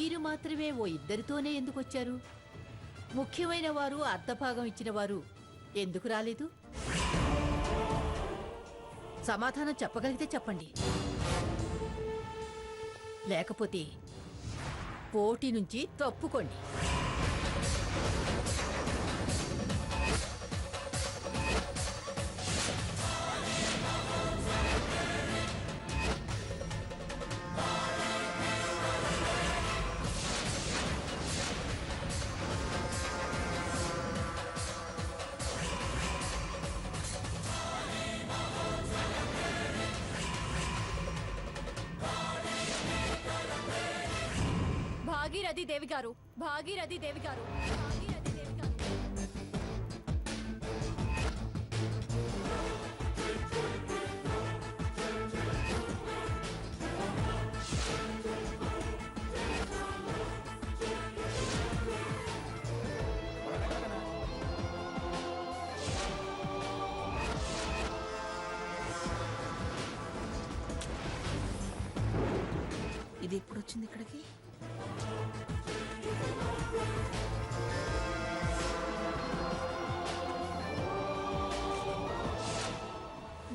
మీరు మాత్రమే ఓ ఇద్దరితోనే ఎందుకు వచ్చారు? ముఖ్యమైన వారు, అర్ధభాగం ఇచ్చిన వారు ఎందుకు రాలేదు? సమాధానం చెప్పగలిగితే చెప్పండి, లేకపోతే పోటీ నుంచి తప్పుకోండి. భాగీరథి దేవి గారు, భాగీరథి దేవి గారు, భాగీరథి దేవి గారు. ఇది ఎప్పుడు వచ్చింది ఇక్కడికి?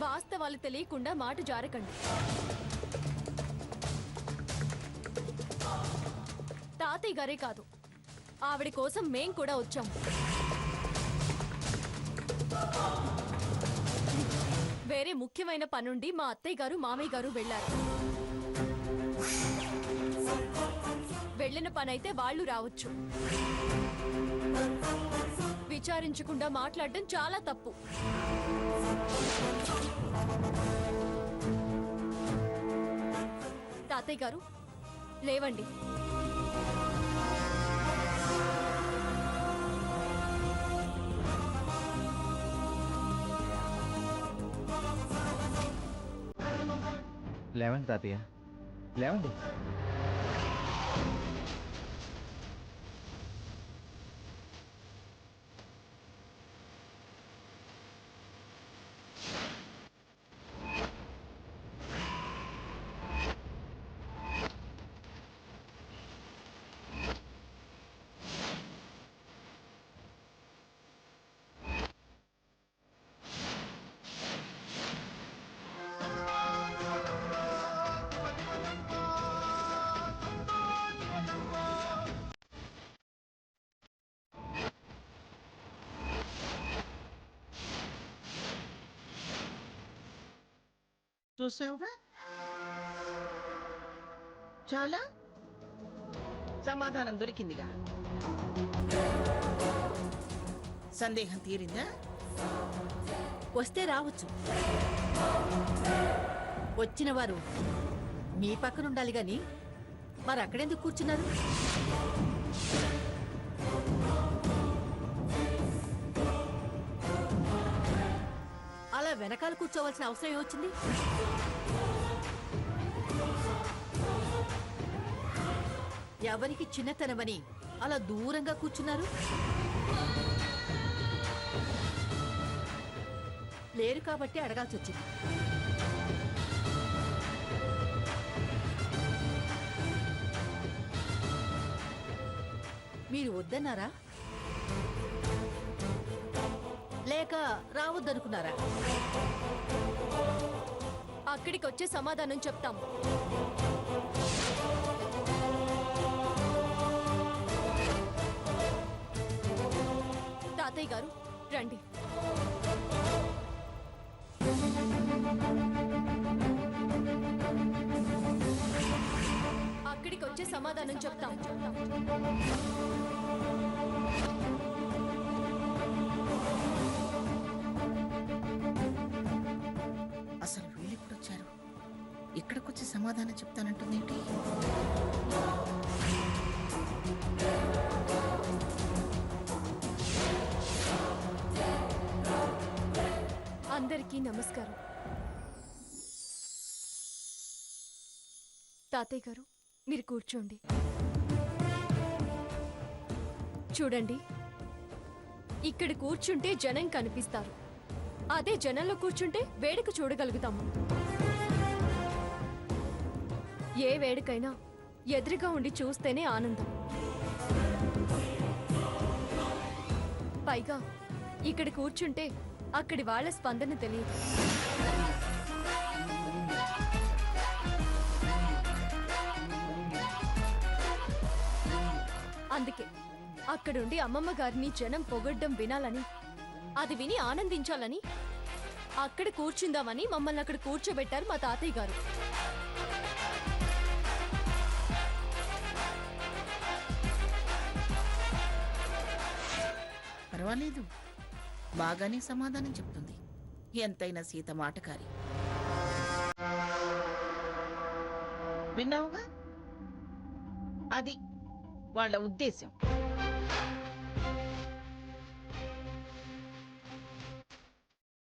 వాస్తవాలు తెలియకుండా మాట జారకండి. తాతయ్య గారే కాదు, ఆవిడ కోసం మేం కూడా వచ్చాం. వేరే ముఖ్యమైన పనుండి మా అత్తయ్య గారు, మామయ్య గారు వెళ్లారు. వెళ్ళిన పనైతే వాళ్ళు రావచ్చు. విచారించకుండా మాట్లాడడం చాలా తప్పు. తాతయ్య గారు లేవండి. లేవండి తాతయ్య, లేవండి. చూసావుగా, చాలా సమాధానం దొరికిందిగా. సందేహం తీరిందా? వస్తే రావచ్చు. వచ్చిన వారు మీ పక్కన ఉండాలి గాని మరి అక్కడెందుకు కూర్చున్నారు? అలా వెనకాల కూర్చోవలసిన అవసరం ఏమొచ్చింది? ఎవరికి చిన్నతనమని అలా దూరంగా కూర్చున్నారు? లేరు కాబట్టి అడగాల్సి వచ్చింది. మీరు వద్దన్నారా లేక రావద్దనుకున్నారా? అక్కడికి వచ్చే సమాధానం చెప్తాం. తాతయ్య గారు రండి. అక్కడికి వచ్చే సమాధానం చెప్తాం. అసలు వీళ్ళు ఇప్పుడు వచ్చారు, ఇక్కడికొచ్చి సమాధానం చెప్తానంటుందేంటి? అందరికీ నమస్కారం. తాతయ్య గారు మీరు కూర్చోండి. చూడండి, ఇక్కడ కూర్చుంటే జనం కనిపిస్తారు. అదే జనంలో కూర్చుంటే వేడుక చూడగలుగుతాము. ఏ వేడుకైనా ఎదురుగా ఉండి చూస్తేనే ఆనందం. పైగా ఇక్కడ కూర్చుంటే అక్కడి వాళ్ళ స్పందన తెలియదు. అందుకే అక్కడుండి అమ్మమ్మ గారిని జనం పొగడ్డం వినాలని, అది విని ఆనందించాలని అక్కడ కూర్చుందామని మమ్మల్ని అక్కడ కూర్చోబెట్టారు మా తాతయ్య గారు. పర్వాలేదు, బాగానే సమాధానం చెప్తుంది. ఎంతైనా సీత మాటకారి. విన్నావుగా, అది వాళ్ళ ఉద్దేశం.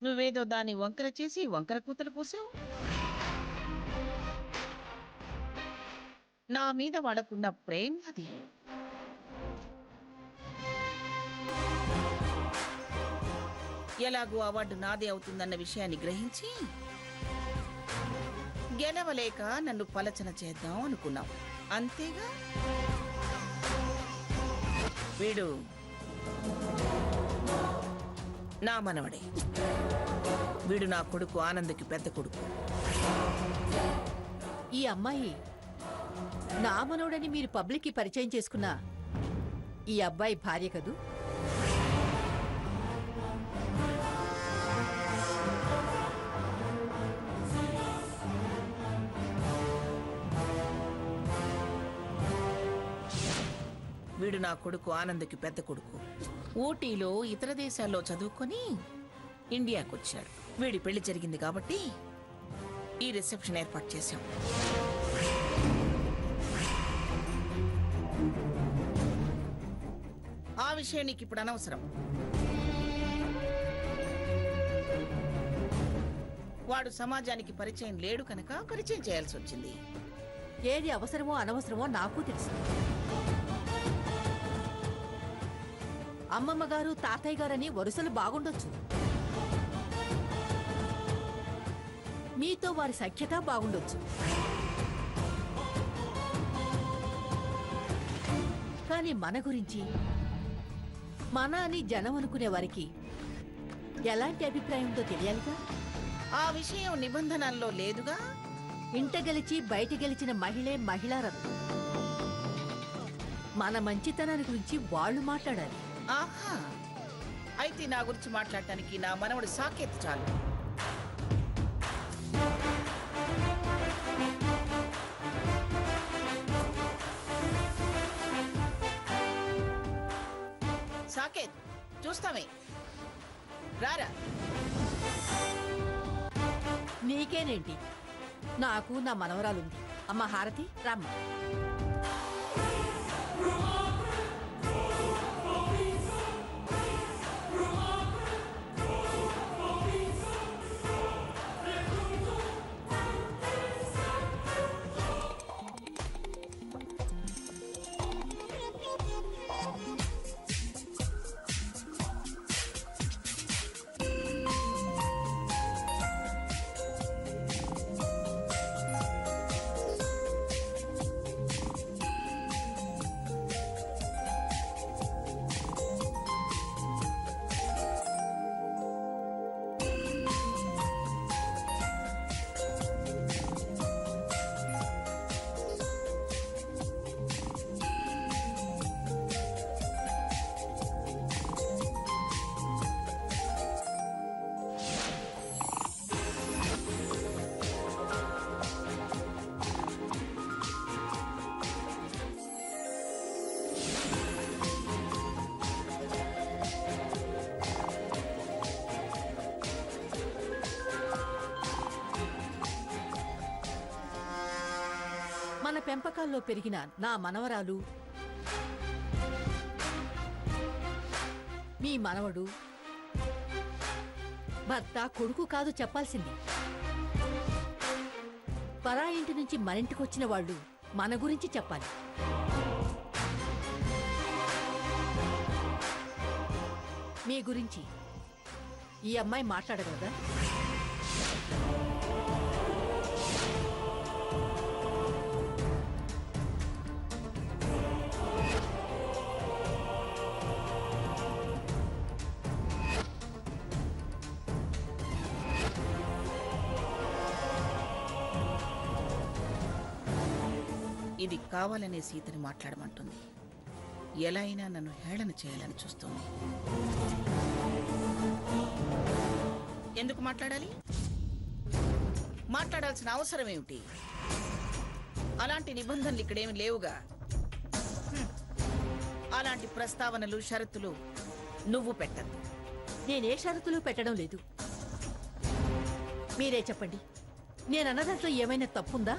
నువ్వేదో దాన్ని వంకర చేసి వంకర కూతలు పోసావు. నా మీద వాళ్ళకున్న ప్రేమ అది. ఎలాగూ అవార్డు నాదే అవుతుందన్న విషయాన్ని గ్రహించి గెలవలేక నన్ను పలచన చేద్దాం అనుకున్నాం, అంతేగా? వీడు నా మనవడే. వీడు నా కొడుకు, ఆనందకి పెద్ద కొడుకు. ఈ అమ్మాయి నా మనవడని మీరు పబ్లిక్కి పరిచయం చేసుకున్న ఈ అబ్బాయి భార్య కదూ? వీడు నా కొడుకు, ఆనందకి పెద్ద కొడుకు. ఊటీలో ఇతర దేశాల్లో చదువుకొని ఇండియాకు వచ్చాడు. వీడి పెళ్లి జరిగింది కాబట్టి ఈ రిసెప్షన్ ఏర్పాటు చేశాం. ఆ విషయం నీకు ఇప్పుడు అనవసరం. వాడు సమాజానికి పరిచయం లేడు కనుక పరిచయం చేయాల్సి వచ్చింది. ఏది అవసరమో అనవసరమో నాకు తెలుసు. అమ్మమ్మ గారు, తాతయ్య గారని వరుసలు బాగుండొచ్చు, మీతో వారి సఖ్యత బాగుండొచ్చు. కానీ మన గురించి, మన అని జనం అనుకునే వారికి ఎలాంటి అభిప్రాయం ఉందో తెలియాలిగా. ఆ విషయం నిబంధనల్లో లేదుగా. ఇంట గెలిచి బయట గెలిచిన మహిళే మహిళారత్నం. మన మంచితనాన్ని గురించి వాళ్ళు మాట్లాడాలి. ఆహా, అయితే నా గురించి మాట్లాడటానికి నా మనవడు సాకేత్ చాలు. సాకేత్, చూస్తామే, రారా. నీకేనేంటి, నాకు నా మనవరాలుంది. అమ్మ హారతి, రామ్మ. మన పెంపకాల్లో పెరిగిన నా మనవరాలు, మీ మనవడు, భర్త, కొడుకు కాదు చెప్పాల్సింది. పరా ఇంటి నుంచి మనింటికి వచ్చిన వాళ్ళు మన గురించి చెప్పాలి. మీ గురించి ఈ అమ్మాయి మాట్లాడగలదా? ఇది కావాలనే సీతని మాట్లాడమంటుంది. ఎలా అయినా నన్ను హేళన చేయాలని చూస్తోంది. ఎందుకు మాట్లాడాలి? మాట్లాడాల్సిన అవసరం ఏమిటి? అలాంటి నిబంధనలు ఇక్కడేమి లేవుగా. అలాంటి ప్రస్తావనలు, షరతులు నువ్వు పెట్టద్దు. నేనే షరతులు పెట్టడం లేదు. మీరే చెప్పండి, నేనన్న దాంట్లో ఏమైనా తప్పుందా?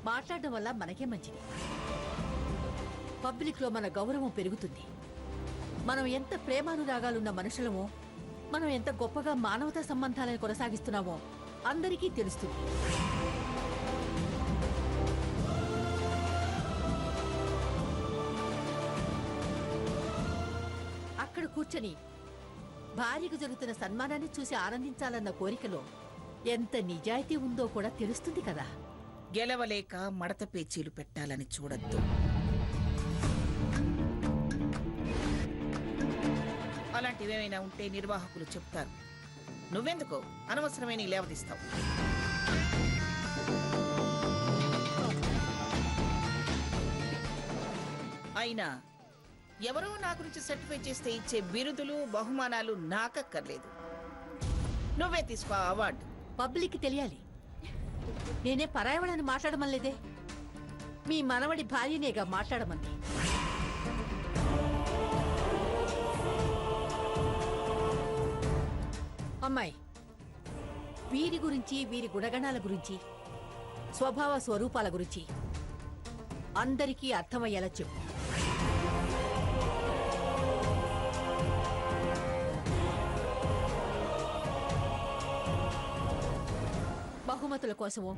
మాట్లాడడం వల్ల మనకే మంచిది. పబ్లిక్లో మన గౌరవం పెరుగుతుంది. మనం ఎంత ప్రేమానురాగాలున్న మనుషులమో, మనం ఎంత గొప్పగా మానవతా సంబంధాలను కొనసాగిస్తున్నామో అందరికీ తెలుస్తుంది. అక్కడ కూర్చొని భార్యకు జరుగుతున్న సన్మానాన్ని చూసి ఆనందించాలన్న కోరికలో ఎంత నిజాయితీ ఉందో కూడా తెలుస్తుంది కదా. గెలవలేక మడత పేచీలు పెట్టాలని చూడద్దు. అలాంటివేమైనా ఉంటే నిర్వాహకులు చెప్తారు. నువ్వెందుకో అనవసరమైన లేవదీస్తావు. అయినా ఎవరో నా గురించి సర్టిఫై చేస్తే ఇచ్చే బిరుదులు, బహుమానాలు నాకక్కర్లేదు. నువ్వే తీసుకో ఆ అవార్డు. పబ్లిక్కి తెలియాలి. నేనే పరాయవాడని మాట్లాడమనలేదే, మీ మనవడి భార్యనేగా మాట్లాడమంది. అమ్మాయి, వీరి గురించి, వీరి గుణగణాల గురించి, స్వభావ స్వరూపాల గురించి అందరికీ అర్థమయ్యేలా చెప్పు. బహుమతుల కోసమో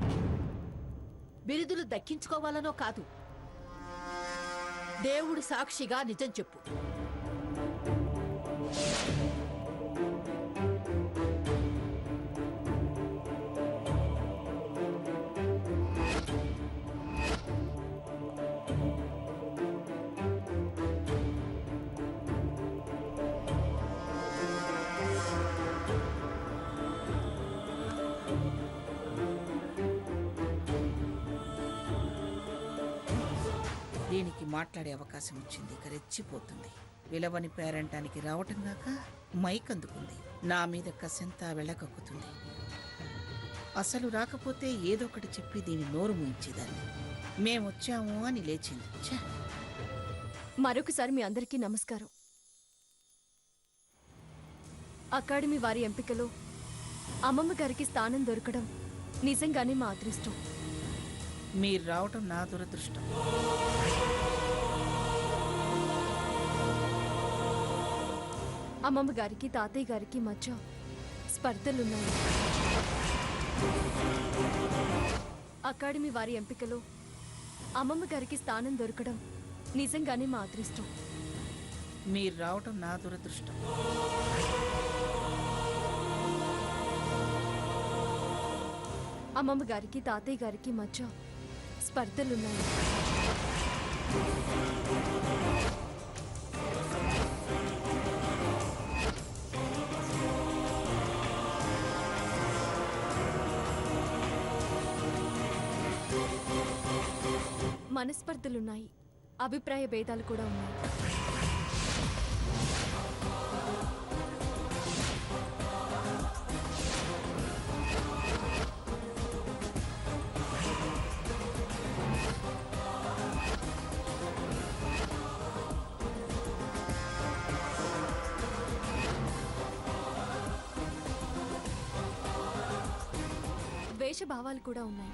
బిరుదులు దక్కించుకోవాలనో కాదు, దేవుడు సాక్షిగా నిజం చెప్పు. దీనికి మాట్లాడే అవకాశం ఇచ్చింది, ఇక రెచ్చిపోతుంది. విలవని పేరంటానికి రావటం గాక మైక్ అందుకుంది. నా మీద కసంతా వెళ్ళకక్కుతుంది. అసలు రాకపోతే ఏదో ఒకటి చెప్పి దీని నోరు ముయించేదాన్ని. మేమొచ్చాము అని లేచింది. ఛ! మరొకసారి మీ అందరికీ నమస్కారం. అకాడమీ వారి ఎంపికలో అమ్మమ్మ గారికి స్థానం దొరకడం నిజంగానే మా అదృష్టం. మీరు రావటం నా దురదృష్టం. అమ్మమ్మ గారికి, తాతయ్య గారికి మధ్య స్పర్ధలున్నాయి. అకాడమీ వారి ఎంపికలో అమ్మమ్మ గారికి స్థానం దొరకడం నిజంగానే మా అదృష్టం. మీరు రావటం నా దురదృష్టం. అమ్మమ్మ గారికి, తాతయ్య గారికి మధ్య స్పర్ధలున్నాయి. మనస్పర్ధలున్నాయి, అభిప్రాయ భేదాలు కూడా ఉన్నాయి. ద్వేషభావాలు కూడా ఉన్నాయి.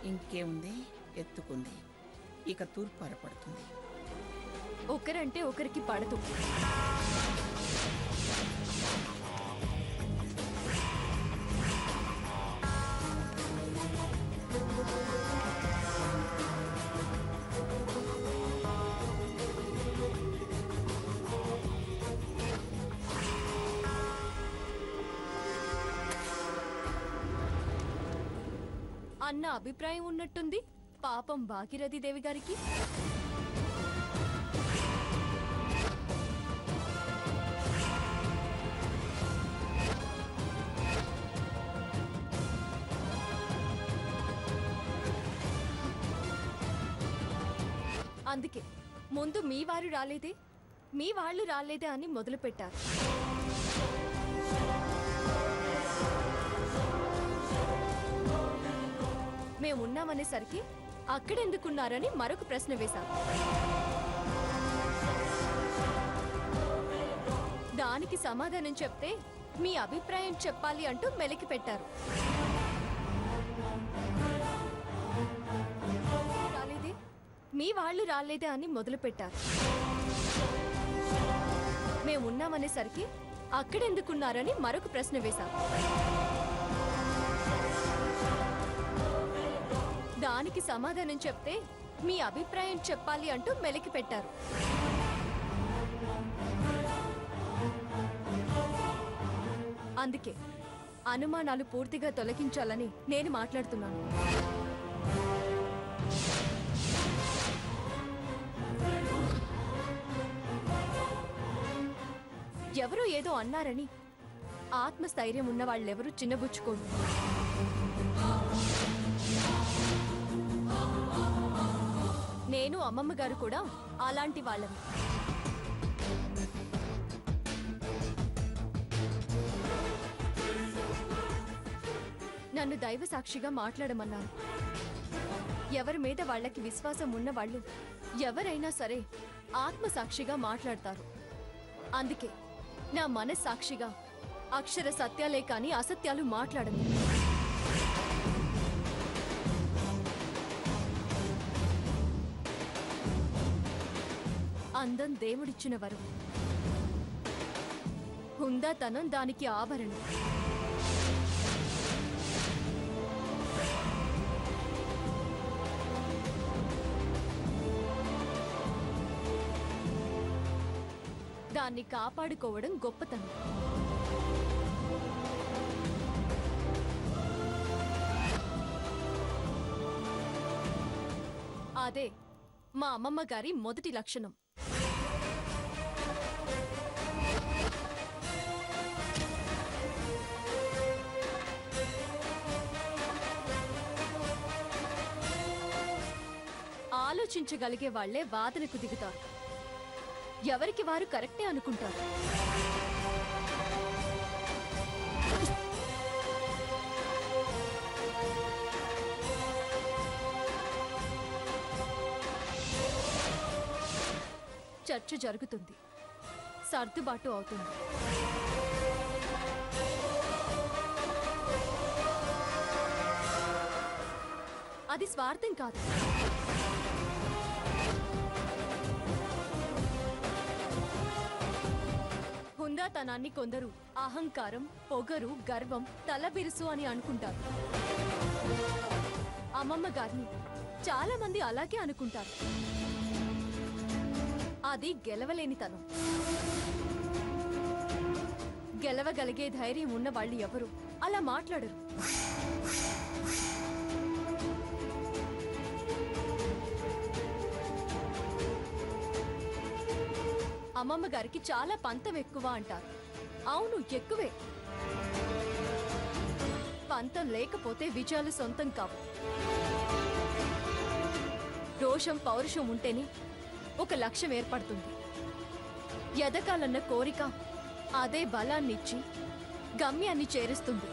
ఇంకేముంది, ఎత్తుకుంది. ఇక తూర్పార పడుతుంది. ఒకరంటే ఒకరికి పడదు. ఏమన్నా అభిప్రాయం ఉన్నట్టుంది పాపం భాగీరథి దేవి గారికి. అందుకే ముందు మీ వారు రాలేదే, మీ వాళ్ళు రాలేదే అని మొదలుపెట్టారు. మేమున్నామనేసరికి అక్కడెందుకున్నారని మరొక ప్రశ్న వేశారు. దానికి సమాధానం చెప్తే మీ అభిప్రాయం చెప్పాలి అంటూ మెలికి పెట్టారు. రాలేదే, మీ వాళ్ళు రాలేదే అని మొదలుపెట్టారు. మేమున్నామనేసరికి అక్కడెందుకున్నారని మరొక ప్రశ్న వేశారు. దానికి సమాధానం చెప్తే మీ అభిప్రాయం చెప్పాలి అంటూ మెలికి పెట్టారు. అందుకే అనుమానాలు పూర్తిగా తొలగించాలని నేను మాట్లాడుతున్నాను. ఎవరో ఏదో అన్నారని ఆత్మస్థైర్యం ఉన్న వాళ్ళెవరూ చిన్నబుచ్చుకోరు. నేను అమ్మమ్మ గారు కూడా అలాంటి వాళ్ళని. నన్ను దైవ సాక్షిగా మాట్లాడమన్నారు. ఎవరి మీద వాళ్ళకి విశ్వాసం ఉన్న వాళ్ళు ఎవరైనా సరే ఆత్మసాక్షిగా మాట్లాడతారు. అందుకే నా మనస్సాక్షిగా అక్షర సత్యాలే కాని అసత్యాలు మాట్లాడను. అందం దేవుడిచ్చిన వరం, హుందాతనం దానికి ఆభరణం. దాన్ని కాపాడుకోవడం గొప్పతనం. అదే మా అమ్మమ్మ గారి మొదటి లక్షణం. ఆలోచించగలిగే వాళ్లే వాదనకు దిగుతారు. ఎవరికి వారు కరెక్టే అనుకుంటారు. చర్చ జరుగుతుంది, సర్దుబాటు అవుతుంది. అది స్వార్థం కాదు. హుందాతనాన్ని కొందరు అహంకారం, పొగరు, గర్వం, తలబిరుసు అని అనుకుంటారు. అమ్మమ్మ గారిని చాలా మంది అలాగే అనుకుంటారు. అది గెలవలేనితనం. గెలవగలిగే ధైర్యం ఉన్న వాళ్ళు ఎవరు అలా మాట్లాడరు. అమ్మమ్మ గారికి చాలా పంతం ఎక్కువ అంటారు. అవును, ఎక్కువే. పంతం లేకపోతే విజయాలు సొంతం కావు. రోషం, పౌరుషం ఉంటేనే ఒక లక్ష్యం ఏర్పడుతుంది. ఎదగాలన్న కోరిక అదే బలాన్నిచ్చి గమ్యాన్ని చేరుస్తుంది.